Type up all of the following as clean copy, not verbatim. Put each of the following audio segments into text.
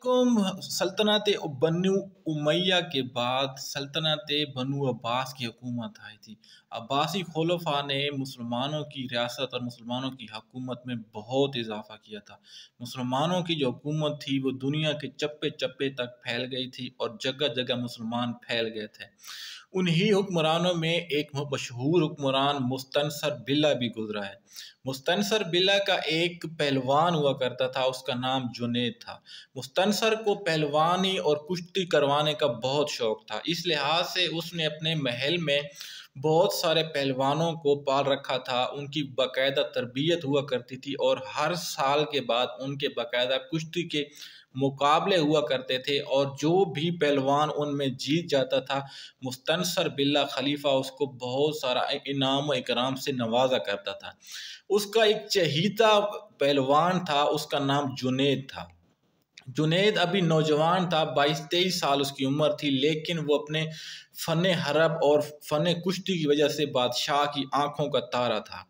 अलैकुम। सल्तनत बनु उमैया के बाद सल्तनत बनु अब्बास की हुकूमत आई थी। अब्बासी खुलफा ने मुसलमानों की रियासत और मुसलमानों की हुकूमत में बहुत इजाफा किया था। मुसलमानों की जो हुकूमत थी वो दुनिया के चप्पे चप्पे तक फैल गई थी और जगह जगह मुसलमान फैल गए थे। उन्हीं हुक्मरानों में एक मशहूर हुक्मरान मुस्तनसर बिल्ला भी गुजरा है। मुस्तनसर बिल्ला का एक पहलवान हुआ करता था, उसका नाम जुनैद था। मुस्तनसर को पहलवानी और कुश्ती करवाने का बहुत शौक था। इस लिहाज से उसने अपने महल में बहुत सारे पहलवानों को पाल रखा था। उनकी बाकायदा तरबियत हुआ करती थी और हर साल के बाद उनके बाकायदा कुश्ती के मुकाबले हुआ करते थे और जो भी पहलवान उनमें जीत जाता था, मुस्तनसर बिल्ला खलीफा उसको बहुत सारा इनाम व इकराम से नवाजा करता था। उसका एक चहीता पहलवान था, उसका नाम जुनैद था। जुनैद अभी नौजवान था, 22-23 साल उसकी उम्र थी, लेकिन वो अपने फ़न हरब और फ़न कुश्ती की वजह से बादशाह की आंखों का तारा था।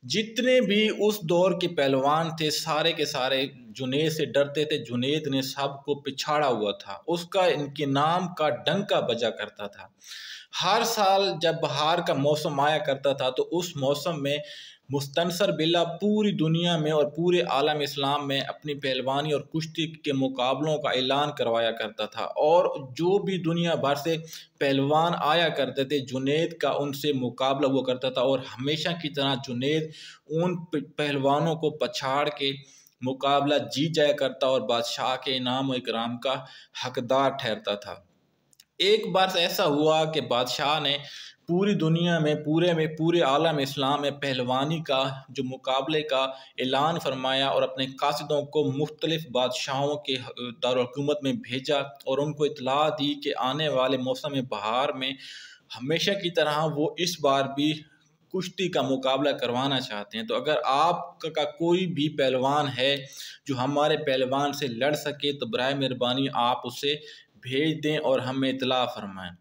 जितने भी उस दौर के पहलवान थे सारे के सारे जुनैद से डरते थे। जुनैद ने सबको पिछाड़ा हुआ था, उसका इनके नाम का डंका बजा करता था। हर साल जब बहार का मौसम आया करता था तो उस मौसम में मुस्तनसर बिल्ला पूरी दुनिया में और पूरे आलम इस्लाम में अपनी पहलवानी और कुश्ती के मुकाबलों का ऐलान करवाया करता था और जो भी दुनिया भर से पहलवान आया करते थे जुनैद का उनसे मुकाबला हुआ करता था और हमेशा की तरह जुनैद उन पहलवानों को पछाड़ के मुकाबला जीत जाया करता और बादशाह के इनाम और इकराम का हकदार ठहरता था। एक बार ऐसा हुआ कि बादशाह ने पूरी दुनिया में पूरे आलम इस्लाम में पहलवानी का जो मुकाबले का ऐलान फरमाया और अपने कासिदों को मुख्तलिफ बादशाहों के दारुल-हुकूमत में भेजा और उनको इत्तला दी कि आने वाले मौसम बहार में हमेशा की तरह वो इस बार भी कुश्ती का मुकाबला करवाना चाहते हैं। तो अगर आपका कोई भी पहलवान है जो हमारे पहलवान से लड़ सके तो बराए मेहरबानी आप उसे भेज दें और हमें इत्तला फरमाएं।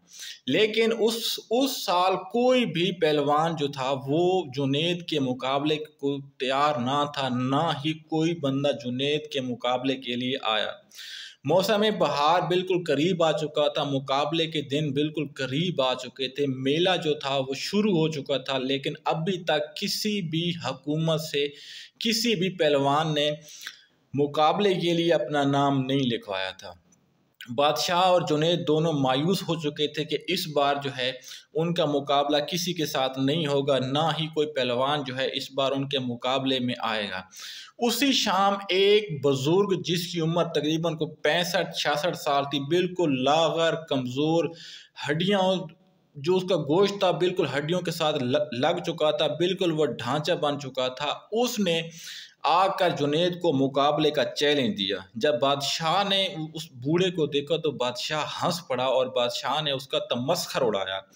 लेकिन उस साल कोई भी पहलवान जो था वो जुनैद के मुकाबले को तैयार ना था, ना ही कोई बंदा जुनैद के मुकाबले के लिए आया। मौसम बहार बिल्कुल करीब आ चुका था, मुकाबले के दिन बिल्कुल करीब आ चुके थे, मेला जो था वो शुरू हो चुका था, लेकिन अभी तक किसी भी हुकूमत से किसी भी पहलवान ने मुकाबले के लिए अपना नाम नहीं लिखवाया था। बादशाह और जुनैद दोनों मायूस हो चुके थे कि इस बार जो है उनका मुकाबला किसी के साथ नहीं होगा, ना ही कोई पहलवान जो है इस बार उनके मुकाबले में आएगा। उसी शाम एक बुजुर्ग जिसकी उम्र तकरीबन को 65-66 साल थी, बिल्कुल लागर कमज़ोर, हड्डियाँ जो उसका गोश्त था बिल्कुल हड्डियों के साथ लग चुका था, बिल्कुल वो ढांचा बन चुका था, उसने आकर जुनैद को मुकाबले का चैलेंज दिया। जब बादशाह ने उस बूढ़े को देखा तो बादशाह हंस पड़ा और बादशाह ने उसका तमस्खर उड़ाया,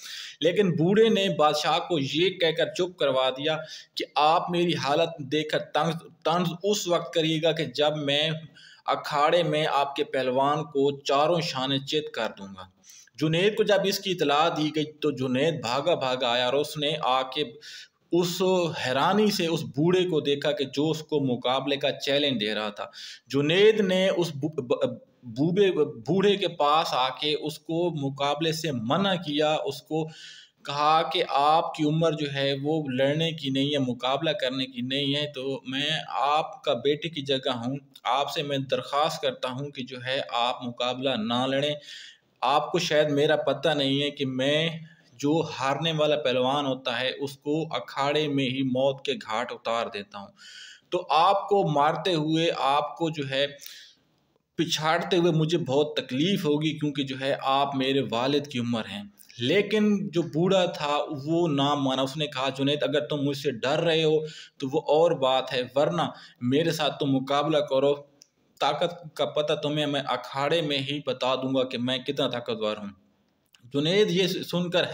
लेकिन बूढ़े ने बादशाह को ये कहकर चुप करवा दिया कि आप मेरी हालत देखकर तंज उस वक्त करिएगा कि जब मैं अखाड़े में आपके पहलवान को चारों शाने चित कर दूंगा। जुनैद को जब इसकी इतला दी गई तो जुनैद भागा भागा आया और उसने आके उस हैरानी से उस बूढ़े को देखा कि जो उसको मुकाबले का चैलेंज दे रहा था। जुनैद ने उस बूढ़े के पास आके उसको मुकाबले से मना किया, उसको कहा कि आपकी उम्र जो है वो लड़ने की नहीं है, मुकाबला करने की नहीं है, तो मैं आपका बेटे की जगह हूँ, आपसे मैं दरख्वास्त करता हूँ कि जो है आप मुकाबला ना लड़ें। आपको शायद मेरा पता नहीं है कि मैं जो हारने वाला पहलवान होता है उसको अखाड़े में ही मौत के घाट उतार देता हूँ। तो आपको मारते हुए, आपको जो है पिछाड़ते हुए मुझे बहुत तकलीफ़ होगी, क्योंकि जो है आप मेरे वालिद की उम्र हैं। लेकिन जो बूढ़ा था वो ना माना, उसने कहा जुनैद अगर तुम मुझसे डर रहे हो तो वो और बात है, वरना मेरे साथ तुम मुकाबला करो, ताकत का पता तुम्हें मैं अखाड़े में ही बता दूंगा कि मैं कितना ताकतवर हूँ। जुनैद ये सुनकर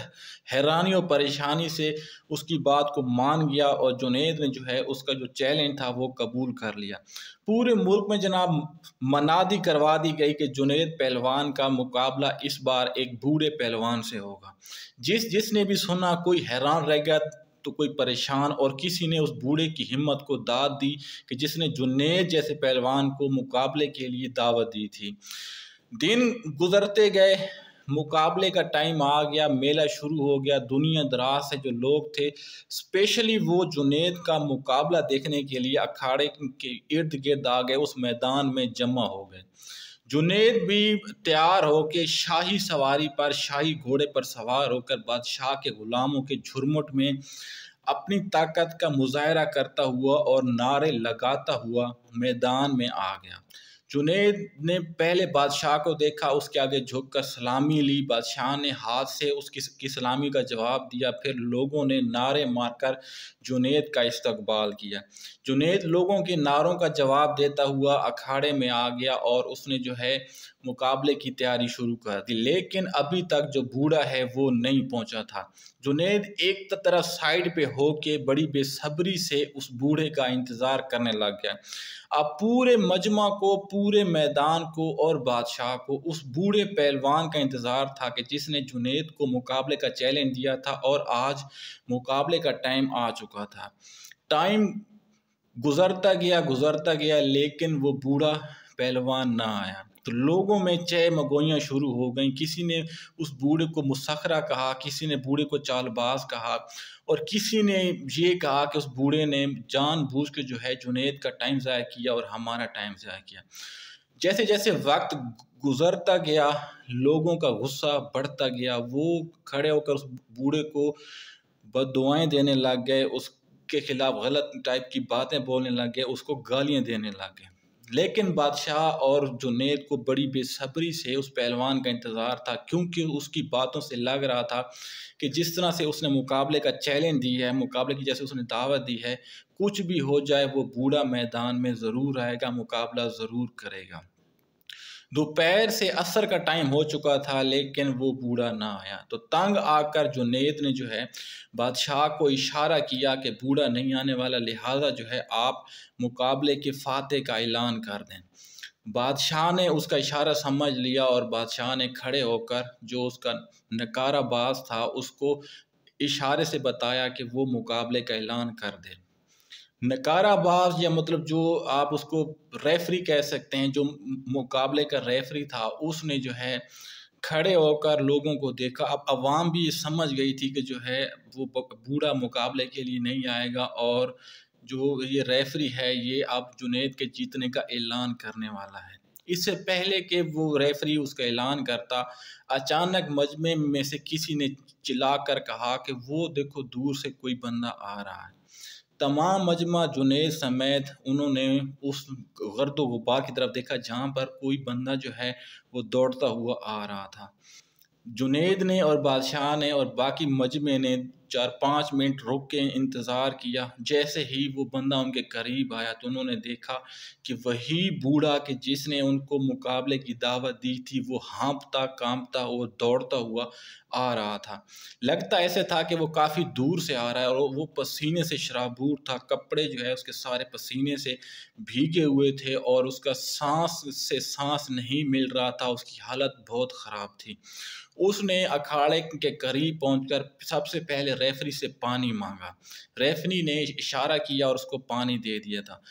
हैरानी और परेशानी से उसकी बात को मान गया और जुनैद ने जो है उसका जो चैलेंज था वो कबूल कर लिया। पूरे मुल्क में जनाब मनादी करवा दी गई कि जुनैद पहलवान का मुकाबला इस बार एक बूढ़े पहलवान से होगा। जिसने भी सुना कोई हैरान रह गया, तो कोई परेशान, और किसी ने उस बूढ़े की हिम्मत को दाद दी कि जिसने जुनैद जैसे पहलवान को मुकाबले के लिए दावत दी थी। दिन गुजरते गए, मुकाबले का टाइम आ गया, मेला शुरू हो गया। दुनिया दराज से जो लोग थे, स्पेशली वो जुनैद का मुकाबला देखने के लिए अखाड़े के इर्द गिर्द आ गए, उस मैदान में जमा हो गए। जुनैद भी तैयार होकर शाही सवारी पर, शाही घोड़े पर सवार होकर बादशाह के गुलामों के झुरमुट में अपनी ताकत का मुजाहरा करता हुआ और नारे लगाता हुआ मैदान में आ गया। जुनैद ने पहले बादशाह को देखा, उसके आगे झुककर सलामी ली। बादशाह ने हाथ से उसकी सलामी का जवाब दिया। फिर लोगों ने नारे मारकर जुनैद का इस्तकबाल किया। जुनैद लोगों के नारों का जवाब देता हुआ अखाड़े में आ गया और उसने जो है मुकाबले की तैयारी शुरू कर दी। लेकिन अभी तक जो बूढ़ा है वो नहीं पहुंचा था। जुनैद एक तरफ साइड पे होके बड़ी बेसब्री से उस बूढ़े का इंतज़ार करने लग गया। अब पूरे मजमा को, पूरे मैदान को और बादशाह को उस बूढ़े पहलवान का इंतज़ार था कि जिसने जुनैद को मुकाबले का चैलेंज दिया था, और आज मुकाबले का टाइम आ चुका था। टाइम गुजरता गया, लेकिन वो बूढ़ा पहलवान ना आया। तो लोगों में चह मगोइयाँ शुरू हो गई। किसी ने उस बूढ़े को मुसखरा कहा, किसी ने बूढ़े को चालबाज कहा, और किसी ने ये कहा कि उस बूढ़े ने जानबूझ के जो है जुनैद का टाइम ज़ाया किया और हमारा टाइम ज़ाया किया। जैसे जैसे वक्त गुजरता गया, लोगों का गुस्सा बढ़ता गया। वो खड़े होकर उस बूढ़े को बद्दुआएं देने लग गए, उसके खिलाफ गलत टाइप की बातें बोलने लग गए, उसको गालियां देने लग गए। लेकिन बादशाह और जुनैद को बड़ी बेसब्री से उस पहलवान का इंतज़ार था, क्योंकि उसकी बातों से लग रहा था कि जिस तरह से उसने मुकाबले का चैलेंज दी है, मुकाबले की जैसे उसने दावत दी है, कुछ भी हो जाए वो बूढ़ा मैदान में ज़रूर आएगा, मुकाबला ज़रूर करेगा। दोपहर से असर का टाइम हो चुका था, लेकिन वो बूढ़ा ना आया। तो तंग आकर जुनैद ने जो है बादशाह को इशारा किया कि बूढ़ा नहीं आने वाला, लिहाजा जो है आप मुकाबले के फाते का ऐलान कर दें। बादशाह ने उसका इशारा समझ लिया और बादशाह ने खड़े होकर जो उसका नकाराबाज था उसको इशारे से बताया कि वो मुकाबले का ऐलान कर दे। नकाराबाज, या मतलब जो आप उसको रेफरी कह सकते हैं, जो मुकाबले का रेफरी था, उसने जो है खड़े होकर लोगों को देखा। अब अवाम भी ये समझ गई थी कि जो है वो बूढ़ा मुकाबले के लिए नहीं आएगा, और जो ये रेफरी है ये अब जुनैद के जीतने का ऐलान करने वाला है। इससे पहले कि वो रेफरी उसका ऐलान करता, अचानक मजमे में से किसी ने चिल्लाकर कहा कि वो देखो दूर से कोई बंदा आ रहा है। तमाम मजमा जुनैद समेत उन्होंने उस गर्द गुबार की तरफ देखा जहाँ पर कोई बंदा जो है वो दौड़ता हुआ आ रहा था। जुनैद ने और बादशाह ने और बाकी मजमे ने 4-5 मिनट रुक के इंतज़ार किया। जैसे ही वो बंदा उनके करीब आया तो उन्होंने देखा कि वही बूढ़ा कि जिसने उनको मुकाबले की दावत दी थी, वो हाँफता कांपता और दौड़ता हुआ आ रहा था। लगता ऐसे था कि वो काफ़ी दूर से आ रहा है, और वो पसीने से शराबूर था। कपड़े जो है उसके सारे पसीने से भीगे हुए थे, और उसका सांस से सांस नहीं मिल रहा था। उसकी हालत बहुत ख़राब थी। उसने अखाड़े के करीब पहुंचकर सबसे पहले रेफरी से पानी मांगा। रेफरी ने इशारा किया और उसको पानी दे दिया था।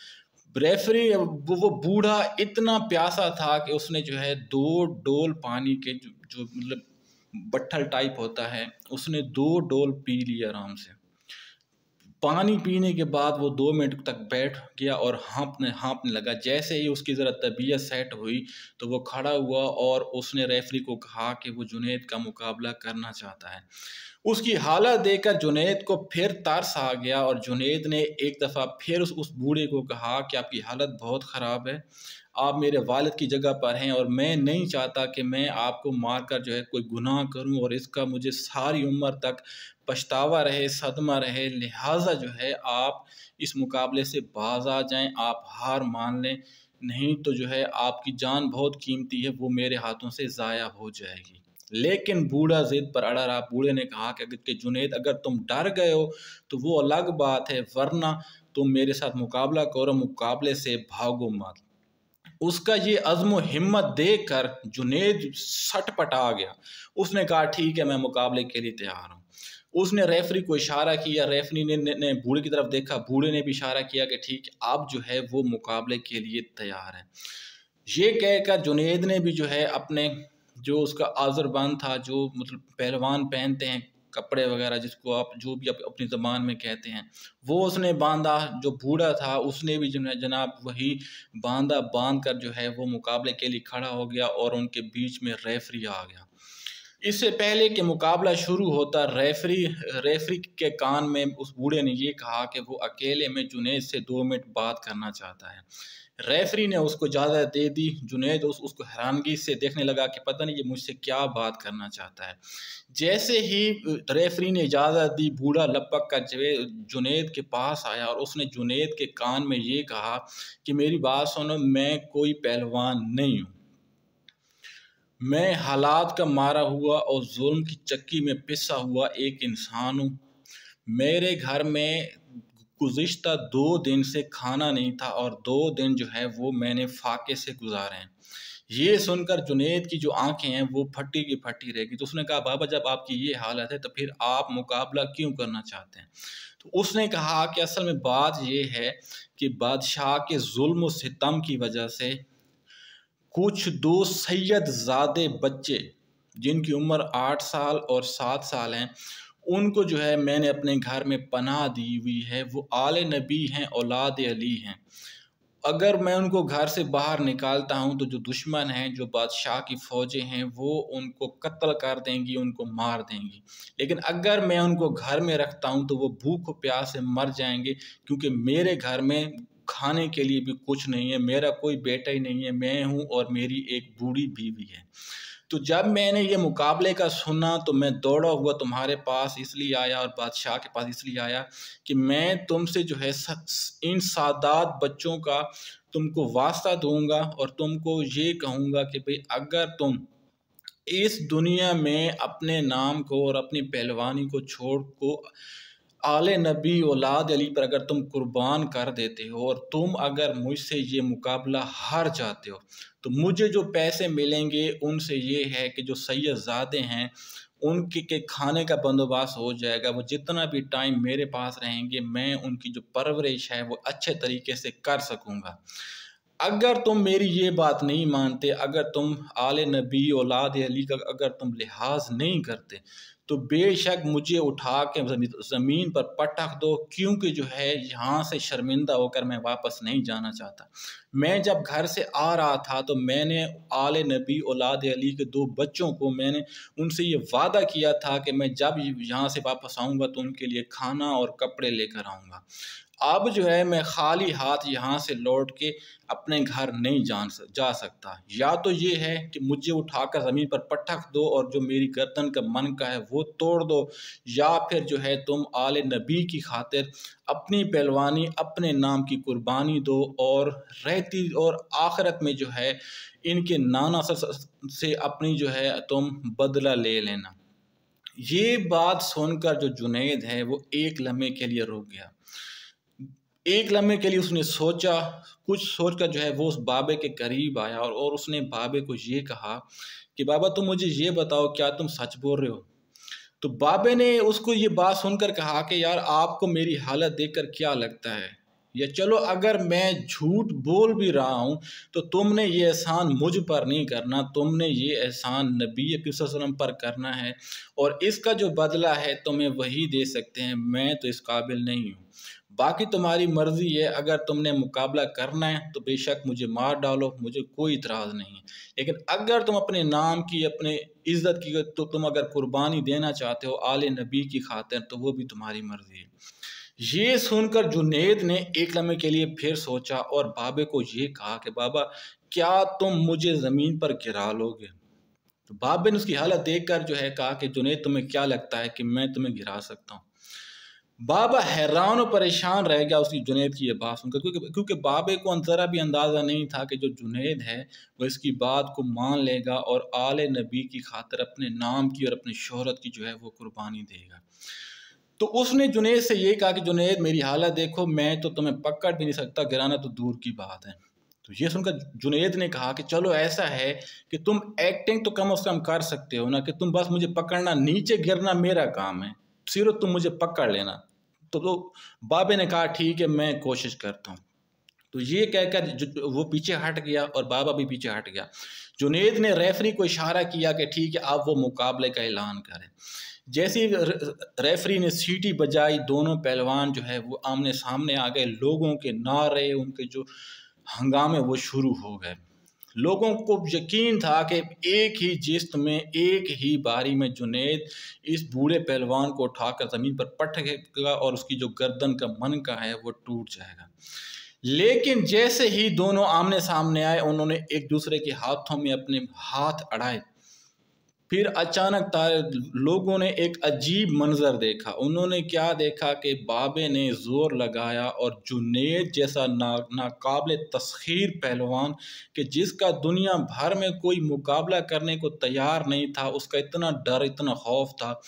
रेफरी वो बूढ़ा इतना प्यासा था कि उसने जो है 2 डोल पानी के जो मतलब बट्ठल टाइप होता है, उसने 2 डोल पी लिया आराम से। पानी पीने के बाद वो 2 मिनट तक बैठ गया और हाँफने लगा। जैसे ही उसकी ज़रा तबीयत सेट हुई तो वो खड़ा हुआ और उसने रेफरी को कहा कि वो जुनैद का मुकाबला करना चाहता है। उसकी हालत देखकर जुनैद को फिर तरस आ गया, और जुनैद ने एक दफ़ा फिर उस बूढ़े को कहा कि आपकी हालत बहुत ख़राब है, आप मेरे वालिद की जगह पर हैं, और मैं नहीं चाहता कि मैं आपको मारकर जो है कोई गुनाह करूं और इसका मुझे सारी उम्र तक पछतावा रहे, सदमा रहे। लिहाजा जो है आप इस मुकाबले से बाज आ जाएं, आप हार मान लें, नहीं तो जो है आपकी जान बहुत कीमती है, वो मेरे हाथों से ज़ाया हो जाएगी। लेकिन बूढ़ा ज़िद पर अड़ा रहा। बूढ़े ने कहा कि जुनैद, अगर तुम डर गए हो तो वो अलग बात है, वरना तुम मेरे साथ मुकाबला करो, मुकाबले से भागो मत। उसका ये अज़्म हिम्मत देखकर जुनैद सटपटा गया। उसने कहा ठीक है, मैं मुकाबले के लिए तैयार हूँ। उसने रेफरी को इशारा किया, रेफरी ने बूढ़े की तरफ देखा, बूढ़े ने भी इशारा किया कि ठीक अब जो है वो मुकाबले के लिए तैयार है। ये कहकर जुनैद ने भी जो है अपने जो उसका आज़रबंद था, जो मतलब पहलवान पहनते हैं कपड़े वगैरह, जिसको आप जो भी अपनी ज़बान में कहते हैं, वो उसने बांधा। जो बूढ़ा था उसने भी जनाब वही बांध कर जो है वो मुकाबले के लिए खड़ा हो गया और उनके बीच में रेफरी आ गया। इससे पहले कि मुकाबला शुरू होता, रेफरी के कान में उस बूढ़े ने ये कहा कि वो अकेले में जुनैद से 2 मिनट बात करना चाहता है। रेफरी ने उसको इजाज़त दे दी। जुनैद उसको हैरानगी से देखने लगा कि पता नहीं ये मुझसे क्या बात करना चाहता है। जैसे ही रेफरी ने इजाज़त दी, बूढ़ा लपक कर जुनैद के पास आया और उसने जुनैद के कान में ये कहा कि मेरी बात सुनो, मैं कोई पहलवान नहीं हूँ, मैं हालात का मारा हुआ और जुल्म की चक्की में पिसा हुआ एक इंसान हूँ। मेरे घर में गुज़िश्ता 2 दिन से खाना नहीं था और 2 दिन जो है वो मैंने फाके से गुजारे हैं। ये सुनकर जुनैद की जो आंखें हैं वो फटी की फटी रह गई। तो उसने कहा, बाबा जब आपकी ये हालत है तो फिर आप मुकाबला क्यों करना चाहते हैं? तो उसने कहा कि असल में बात ये है कि बादशाह के जुल्म व सितम की वजह से कुछ 2 सैयदज़ादे बच्चे जिनकी उम्र 8 साल और 7 साल हैं, उनको जो है मैंने अपने घर में पनाह दी हुई है। वो आले नबी हैं, औलाद अली हैं। अगर मैं उनको घर से बाहर निकालता हूँ तो जो दुश्मन हैं, जो बादशाह की फ़ौजें हैं, वो उनको कत्ल कर देंगी, उनको मार देंगी। लेकिन अगर मैं उनको घर में रखता हूँ तो वो भूख और प्यास से मर जाएँगे, क्योंकि मेरे घर में खाने के लिए भी कुछ नहीं है, मेरा कोई बेटा ही नहीं है, मैं हूँ और मेरी एक बूढ़ी बीवी है। तो जब मैंने ये मुकाबले का सुना तो मैं दौड़ा हुआ तुम्हारे पास इसलिए आया और बादशाह के पास इसलिए आया कि मैं तुमसे जो है इन सादात बच्चों का तुमको वास्ता दूंगा और तुमको ये कहूँगा कि भाई अगर तुम इस दुनिया में अपने नाम को और अपनी पहलवानी को छोड़ को आले नबी औलाद अली पर अगर तुम कुर्बान कर देते हो और तुम अगर मुझसे ये मुकाबला हार जाते हो तो मुझे जो पैसे मिलेंगे उनसे ये है कि जो सैयदज़ादे हैं उनके के खाने का बंदोबस्त हो जाएगा। वो जितना भी टाइम मेरे पास रहेंगे मैं उनकी जो परवरिश है वो अच्छे तरीके से कर सकूँगा। अगर तुम मेरी ये बात नहीं मानते, अगर तुम आले नबी औलाद अली का अगर तुम लिहाज नहीं करते तो बेशक मुझे उठा के ज़मीन पर पटक दो, क्योंकि जो है यहाँ से शर्मिंदा होकर मैं वापस नहीं जाना चाहता। मैं जब घर से आ रहा था तो मैंने आले नबी औलाद अली के 2 बच्चों को मैंने उनसे ये वादा किया था कि मैं जब यहाँ से वापस आऊँगा तो उनके लिए खाना और कपड़े लेकर आऊँगा। अब जो है मैं खाली हाथ यहाँ से लौट के अपने घर नहीं जा सकता। या तो ये है कि मुझे उठाकर ज़मीन पर पटक दो और जो मेरी गर्दन का मनका है वो तोड़ दो, या फिर जो है तुम आले नबी की खातिर अपनी पहलवानी अपने नाम की कुर्बानी दो और रहती और आखिरत में जो है इनके नाना से अपनी जो है तुम बदला ले लेना। ये बात सुनकर जो जुनैद है वो एक लम्हे के लिए रुक गया। एक लम्हे के लिए उसने सोचा, कुछ सोचकर जो है वो उस बाबे के करीब आया और उसने बाबे को ये कहा कि बाबा तुम मुझे ये बताओ, क्या तुम सच बोल रहे हो? तो बाबे ने उसको ये बात सुनकर कहा कि यार आपको मेरी हालत देखकर क्या लगता है, या चलो अगर मैं झूठ बोल भी रहा हूँ तो तुमने ये एहसान मुझ पर नहीं करना, तुमने ये एहसान नबी सल्लल्लाहु अलैहि वसल्लम पर करना है और इसका जो बदला है तुम्हें वही दे सकते हैं, मैं तो इस काबिल नहीं हूँ। बाकी तुम्हारी मर्ज़ी है, अगर तुमने मुकाबला करना है तो बेशक मुझे मार डालो, मुझे कोई इतराज़ नहीं है। लेकिन अगर तुम अपने नाम की, अपने इज़्ज़त की तो तुम अगर कुर्बानी देना चाहते हो आले नबी की खातिर तो वो भी तुम्हारी मर्ज़ी है। ये सुनकर जुनैद ने एक लम्हे के लिए फिर सोचा और बाबे को ये कहा कि बाबा क्या तुम मुझे ज़मीन पर गिरा लोगे? तो बाबे ने उसकी हालत देखकर जो है कहा कि जुनैद तुम्हें क्या लगता है कि मैं तुम्हें गिरा सकता हूँ? बाबा हैरान और परेशान रह गया उसकी जुनैद की ये बात सुनकर, क्योंकि बाबे को ज़रा भी अंदाज़ा नहीं था कि जो जुनैद है वो इसकी बात को मान लेगा और आले नबी की खातिर अपने नाम की और अपनी शोहरत की जो है वो कुर्बानी देगा। तो उसने जुनैद से ये कहा कि जुनैद मेरी हालत देखो, मैं तो तुम्हें पकड़ भी नहीं सकता, गिराना तो दूर की बात है। तो ये सुनकर जुनैद ने कहा कि चलो ऐसा है कि तुम एक्टिंग तो कम से कम कर सकते हो ना, कि तुम बस मुझे पकड़ना, नीचे गिरना मेरा काम है। सिर्फ तुम मुझे पकड़ लेना। तो बाबे ने कहा ठीक है मैं कोशिश करता हूँ। तो ये कहकर वो पीछे हट गया और बाबा भी पीछे हट गया। जुनेद ने रेफरी को इशारा किया कि ठीक है आप वो मुकाबले का ऐलान करें। जैसे ही रेफरी ने सीटी बजाई, दोनों पहलवान जो है वो आमने सामने आ गए। लोगों के नारे, उनके जो हंगामे वो शुरू हो गए। लोगों को यकीन था कि एक ही जिस्त में, एक ही बारी में जुनेद इस बूढ़े पहलवान को उठाकर ज़मीन पर पटकेगा और उसकी जो गर्दन का मनका है वो टूट जाएगा। लेकिन जैसे ही दोनों आमने सामने आए, उन्होंने एक दूसरे के हाथों में अपने हाथ अड़ाए। फिर अचानक लोगों ने एक अजीब मंजर देखा। उन्होंने क्या देखा कि बाबे ने जोर लगाया और जुनेद जैसा नाकाबिले तस्खीर पहलवान कि जिसका दुनिया भर में कोई मुकाबला करने को तैयार नहीं था, उसका इतना डर, इतना खौफ था,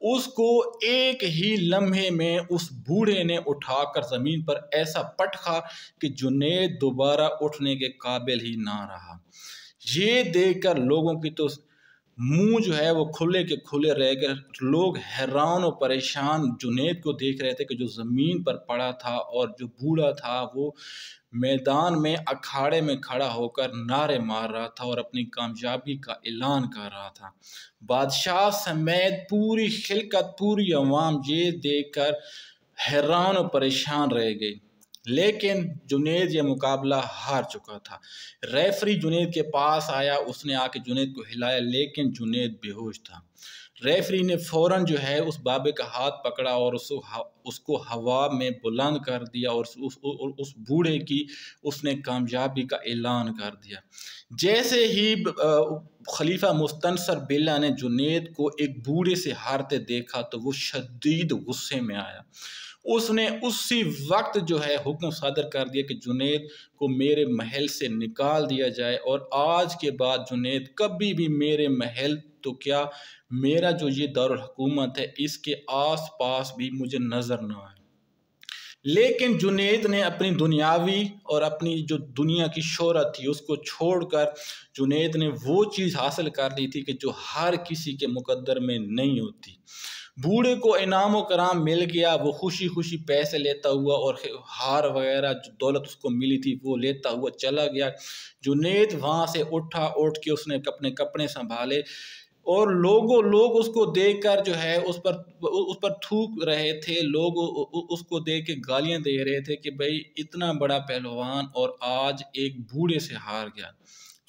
उसको एक ही लम्हे में उस बूढ़े ने उठाकर ज़मीन पर ऐसा पटका कि जुनेद दोबारा उठने के काबिल ही ना रहा। ये देखकर लोगों की तो मुंह जो है वो खुले के खुले रह गए। लोग हैरान और परेशान जुनेद को देख रहे थे कि जो ज़मीन पर पड़ा था और जो बूढ़ा था वो मैदान में, अखाड़े में खड़ा होकर नारे मार रहा था और अपनी कामयाबी का ऐलान कर रहा था। बादशाह समेत पूरी खिलकत, पूरी अवाम ये देखकर हैरान और परेशान रह गई। लेकिन जुनेद ये मुकाबला हार चुका था। रेफरी जुनेद के पास आया, उसने आके जुनेद को हिलाया, लेकिन जुनेद बेहोश था। रेफरी ने फौरन जो है उस बाबे का हाथ पकड़ा और उसको हवा में बुलंद कर दिया और उस बूढ़े की उसने कामयाबी का ऐलान कर दिया। जैसे ही खलीफा मुस्तनसर बिल्ला ने जुनेद को एक बूढ़े से हारते देखा तो वो शदीद गुस्से में आया। उसने उसी वक्त जो है हुक्म सादर कर दिया कि जुनेद को मेरे महल से निकाल दिया जाए और आज के बाद जुनेद कभी भी मेरे महल तो क्या, मेरा जो ये दारुल हुकूमत है इसके आस पास भी मुझे नज़र न आए। लेकिन जुनेद ने अपनी दुनियावी और अपनी जो दुनिया की शोहरत थी उसको छोड़कर जुनेद ने वो चीज़ हासिल कर ली थी कि जो हर किसी के मुकद्दर में नहीं होती। बूढ़े को इनाम कराम मिल गया, वो खुशी खुशी पैसे लेता हुआ और हार वगैरह जो दौलत उसको मिली थी वो लेता हुआ चला गया। जुनेद वहाँ से उठ के उसने अपने कपड़े संभाले और लोग उसको देखकर जो है उस पर थूक रहे थे। लोग उसको देख के गालियां दे रहे थे कि भाई इतना बड़ा पहलवान और आज एक बूढ़े से हार गया।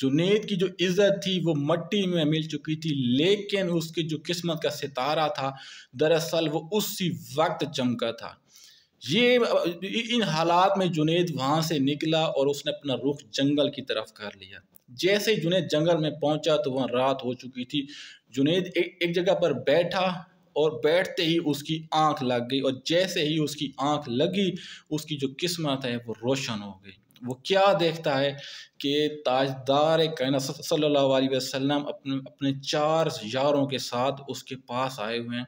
जुनेद की जो इज्जत थी वो मट्टी में मिल चुकी थी, लेकिन उसकी जो किस्मत का सितारा था दरअसल वो उसी वक्त चमका था। इन हालात में जुनेद वहाँ से निकला और उसने अपना रुख जंगल की तरफ कर लिया। जैसे ही जुनेद जंगल में पहुंचा तो वहाँ रात हो चुकी थी। जुनेद एक जगह पर बैठा और बैठते ही उसकी आंख लग गई और जैसे ही उसकी आंख लगी उसकी जो किस्मत है वो रोशन हो गई। वो क्या देखता है कि ताजदार कायनात सल्लल्लाहु अलैहि वसल्लम अपने 4 यारों के साथ उसके पास आए हुए हैं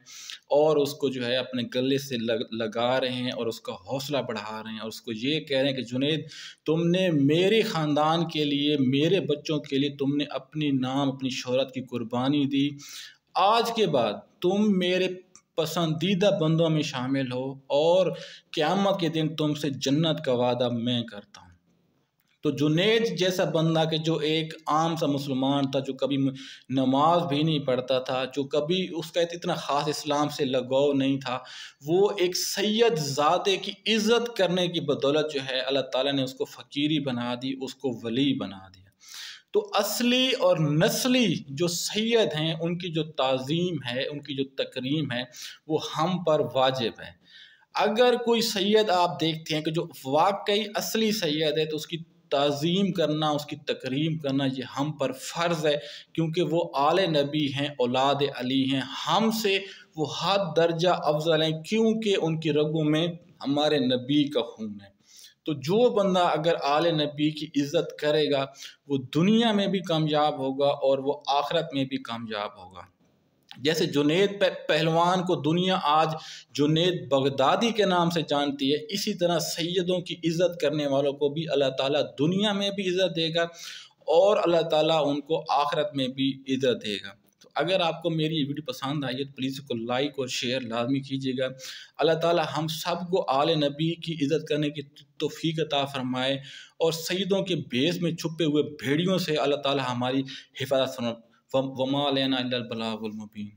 और उसको जो है अपने गले से लगा रहे हैं और उसका हौसला बढ़ा रहे हैं और उसको ये कह रहे हैं कि जुनेद, तुमने मेरे ख़ानदान के लिए, मेरे बच्चों के लिए तुमने अपनी नाम, अपनी शोहरत की कुर्बानी दी। आज के बाद तुम मेरे पसंदीदा बंदों में शामिल हो और क़यामत के दिन तुमसे जन्नत का वादा मैं करता हूँ। तो जुनेद जैसा बंदा कि जो एक आम सा मुसलमान था, जो कभी नमाज भी नहीं पढ़ता था, जो कभी उसका इतना ख़ास इस्लाम से लगाव नहीं था, वो एक सैयद ज़ादे की इज़्ज़त करने की बदौलत जो है अल्लाह ताला ने उसको फ़कीरी बना दी, उसको वली बना दिया। तो असली और नस्ली जो सैयद हैं उनकी जो ताज़ीम है, उनकी जो तकरीम है वो हम पर वाजिब है। अगर कोई सैयद आप देखते हैं कि जो वाकई असली सैयद है तो उसकी ताज़ीम करना, उसकी तकरीम करना ये हम पर फ़र्ज़ है, क्योंकि वो आले नबी हैं, औलाद अली हैं। हमसे वो हद दर्जा अफ़ज़ल हैं क्योंकि उनकी रगों में हमारे नबी का खून है। तो जो बंदा अगर आले नबी की इज़्ज़त करेगा वो दुनिया में भी कामयाब होगा और वो आखिरत में भी कामयाब होगा। जैसे जुनेद पहलवान को दुनिया आज जुनेद बगदादी के नाम से जानती है, इसी तरह सैयदों की इज़्ज़त करने वालों को भी अल्लाह ताला दुनिया में भी इज़्ज़त देगा और अल्लाह ताला उनको आखिरत में भी इज़्ज़त देगा। तो अगर आपको मेरी ये वीडियो पसंद आई है तो प्लीज़ इसको लाइक और शेयर लाजमी कीजिएगा। अल्लाह ताला हम सबको आले नबी की इज़्ज़त करने की तौफ़ीक अता फ़रमाए और सईदों के भेष में छुपे हुए भेड़ियों से अल्लाह ताला हमारी हिफ़ाज़त फरमा। वमा अलैना इल्लल बलागुल मुबीन।